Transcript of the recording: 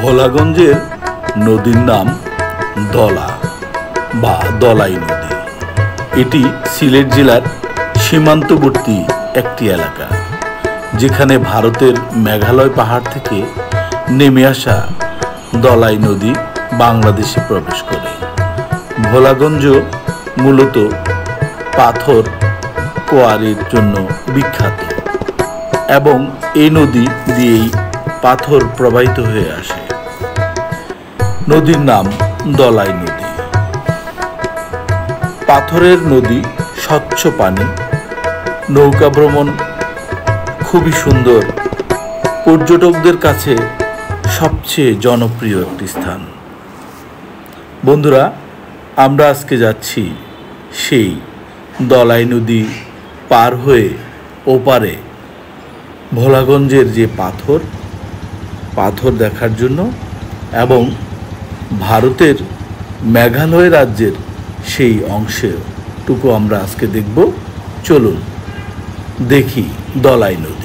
ভোলাগঞ্জের নদীর নাম দলা বা দলাই নদী। এটি সিলেট জেলার সীমান্তবর্তী একটি এলাকা, যেখানে ভারতের মেঘালয় পাহাড় থেকে নেমে আসা দলাই নদী বাংলাদেশে প্রবেশ করে। ভোলাগঞ্জ মূলত পাথর কোয়ারির জন্য বিখ্যাত এবং এই নদী দিয়েই পাথর প্রবাহিত হয়ে আসে। নদীর নাম দলাই নদী। পাথরের নদী, স্বচ্ছ পানি, নৌকা ভ্রমণ খুবই সুন্দর, পর্যটকদের কাছে সবচেয়ে জনপ্রিয় একটি স্থান। বন্ধুরা, আমরা আজকে যাচ্ছি সেই দলাই নদী পার হয়ে ওপারে ভোলাগঞ্জের যে পাথর দেখার জন্য এবং ভারতের মেঘালয় রাজ্যের সেই অংশটুকু আমরা আজকে দেখব। চলুন দেখি দলাই নদী।